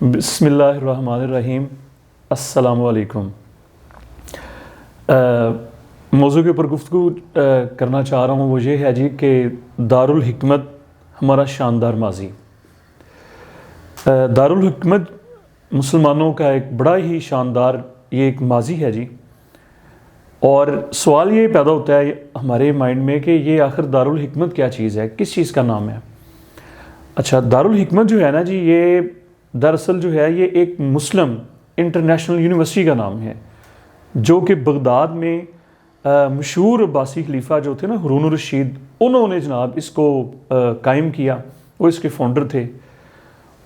بسم اللہ الرحمن الرحیم۔ السلام علیکم۔ موضوع کے اوپر گفتگو کرنا چاہ رہا ہوں وہ یہ ہے جی کہ دارالحکمت ہمارا شاندار ماضی۔ دارالحکمت مسلمانوں کا ایک بڑا ہی شاندار یہ ایک ماضی ہے جی، اور سوال یہ پیدا ہوتا ہے ہمارے مائنڈ میں کہ یہ آخر دارالحکمت کیا چیز ہے، کس چیز کا نام ہے؟ اچھا، دارالحکمت جو ہے نا جی، یہ دراصل جو ہے یہ ایک مسلم انٹرنیشنل یونیورسٹی کا نام ہے، جو کہ بغداد میں مشہور عباسی خلیفہ جو تھے نا ہارون الرشید، انہوں نے جناب اس کو قائم کیا، وہ اس کے فاؤنڈر تھے،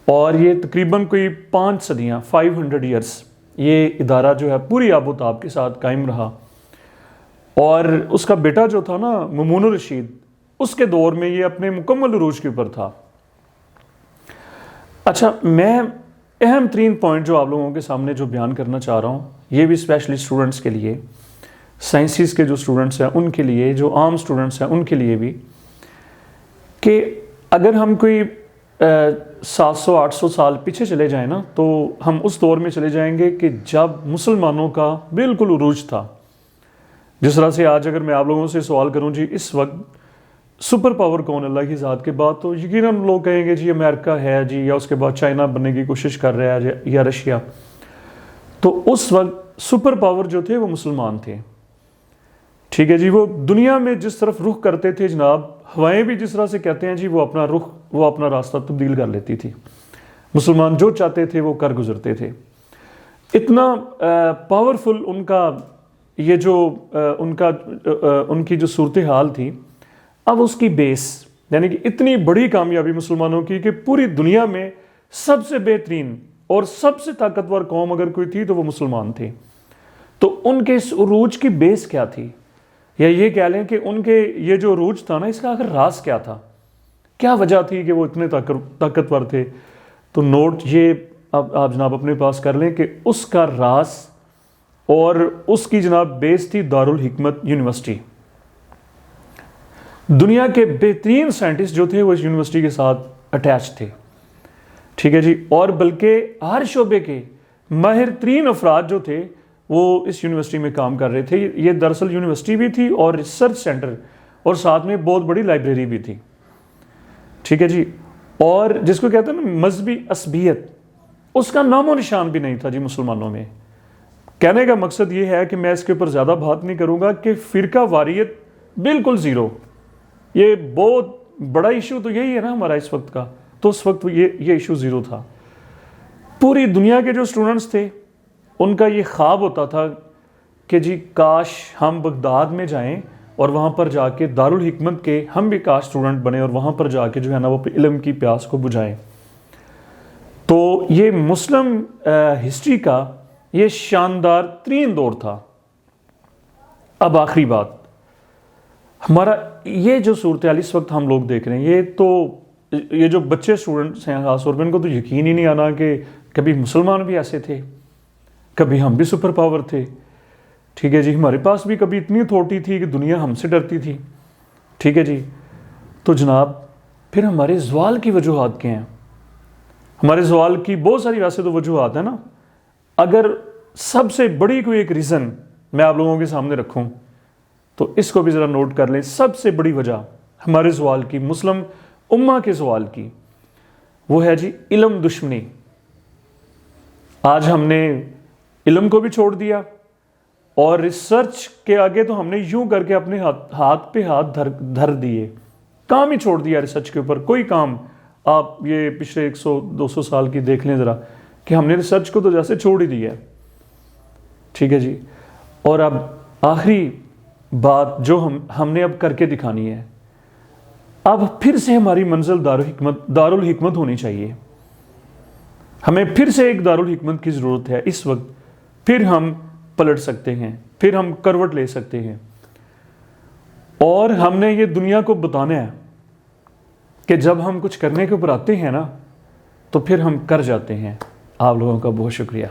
اور یہ تقریباً کوئی 5 صدیاں 500 ایئرس یہ ادارہ جو ہے پوری آب و تاب کے ساتھ قائم رہا۔ اور اس کا بیٹا جو تھا نا مامون الرشید، اس کے دور میں یہ اپنے مکمل عروج کے اوپر تھا۔ اچھا، میں اہم ترین پوائنٹ جو آپ لوگوں کے سامنے جو بیان کرنا چاہ رہا ہوں، یہ بھی اسپیشلی اسٹوڈنٹس کے لیے، سائنسز کے جو اسٹوڈنٹس ہیں ان کے لیے، جو عام اسٹوڈنٹس ہیں ان کے لیے بھی، کہ اگر ہم کوئی 700-800 سال پیچھے چلے جائیں نا، تو ہم اس دور میں چلے جائیں گے کہ جب مسلمانوں کا بالکل عروج تھا۔ جس طرح سے آج اگر میں آپ لوگوں سے سوال کروں جی اس وقت سپر پاور کون اللہ کی ذات کے بعد، تو یقیناً لوگ کہیں گے جی امریکہ ہے جی، یا اس کے بعد چائنا بننے کی کوشش کر رہا ہے یا رشیا۔ تو اس وقت سپر پاور جو تھے وہ مسلمان تھے، ٹھیک ہے جی۔ وہ دنیا میں جس طرف رخ کرتے تھے جناب، ہوائیں بھی جس طرح سے کہتے ہیں جی، وہ اپنا راستہ تبدیل کر لیتی تھی۔ مسلمان جو چاہتے تھے وہ کر گزرتے تھے۔ اتنا پاورفل ان کا یہ جو ان کی جو صورتحال تھی، اب اس کی بیس یعنی کہ اتنی بڑی کامیابی مسلمانوں کی کہ پوری دنیا میں سب سے بہترین اور سب سے طاقتور قوم اگر کوئی تھی تو وہ مسلمان تھے۔ تو ان کے اس عروج کی بیس کیا تھی، یا یہ کہہ لیں کہ ان کے یہ جو عروج تھا نا، اس کا آخر راز کیا تھا، کیا وجہ تھی کہ وہ اتنے طاقتور تھے؟ تو نوٹ یہ آپ جناب اپنے پاس کر لیں کہ اس کا راز اور اس کی جناب بیس تھی دارالحکمت یونیورسٹی۔ دنیا کے بہترین سائنٹسٹ جو تھے وہ اس یونیورسٹی کے ساتھ اٹیچ تھے، ٹھیک ہے جی۔ اور بلکہ ہر شعبے کے ماہر ترین افراد جو تھے وہ اس یونیورسٹی میں کام کر رہے تھے۔ یہ دراصل یونیورسٹی بھی تھی اور ریسرچ سینٹر، اور ساتھ میں بہت بڑی لائبریری بھی تھی، ٹھیک ہے جی۔ اور جس کو کہتے ہیں نا مذہبی عصبیت، اس کا نام و نشان بھی نہیں تھا جی مسلمانوں میں۔ کہنے کا مقصد یہ ہے کہ میں اس کے اوپر زیادہ بات نہیں کروں گا کہ فرقہ واریت بالکل زیرو، یہ بہت بڑا ایشو تو یہی ہے نا ہمارا اس وقت کا، تو اس وقت یہ ایشو زیرو تھا۔ پوری دنیا کے جو اسٹوڈنٹس تھے ان کا یہ خواب ہوتا تھا کہ جی کاش ہم بغداد میں جائیں اور وہاں پر جا کے دارالحکمت کے ہم بھی کاش اسٹوڈنٹ بنے، اور وہاں پر جا کے جو ہے نا وہ علم کی پیاس کو بجھائیں۔ تو یہ مسلم ہسٹری کا یہ شاندار ترین دور تھا۔ اب آخری بات، ہمارا یہ جو صورتحال اس وقت ہم لوگ دیکھ رہے ہیں، یہ جو بچے اسٹوڈنٹس ہیں خاص طور پہ، ان کو تو یقین ہی نہیں آنا کہ کبھی مسلمان بھی ایسے تھے، کبھی ہم بھی سپر پاور تھے، ٹھیک ہے جی۔ ہمارے پاس بھی کبھی اتنی اتھارٹی تھی کہ دنیا ہم سے ڈرتی تھی، ٹھیک ہے جی۔ تو جناب پھر ہمارے زوال کی وجوہات کیا ہیں؟ ہمارے زوال کی بہت ساری ویسے تو وجوہات ہیں نا، اگر سب سے بڑی کوئی ایک ریزن میں آپ لوگوں کے سامنے رکھوں تو اس کو بھی ذرا نوٹ کر لیں۔ سب سے بڑی وجہ ہمارے زوال کی، مسلم امہ کے زوال کی، وہ ہے جی علم دشمنی۔ آج ہم نے علم کو بھی چھوڑ دیا، اور ریسرچ کے آگے تو ہم نے یوں کر کے اپنے ہاتھ پہ ہاتھ دھر دیے، کام ہی چھوڑ دیا ریسرچ کے اوپر۔ کوئی کام آپ یہ پچھلے 100-200 سال کی دیکھ لیں ذرا، کہ ہم نے ریسرچ کو تو جیسے چھوڑ ہی دیا ہے، ٹھیک ہے جی۔ اور اب آخری بات جو ہم نے اب کر کے دکھانی ہے، اب پھر سے ہماری منزل دارالحکمت ہونی چاہیے۔ ہمیں پھر سے ایک دارالحکمت کی ضرورت ہے اس وقت، پھر ہم پلٹ سکتے ہیں، پھر ہم کروٹ لے سکتے ہیں، اور ہم نے یہ دنیا کو بتانا ہے کہ جب ہم کچھ کرنے کے اوپر آتے ہیں نا تو پھر ہم کر جاتے ہیں۔ آپ لوگوں کا بہت شکریہ۔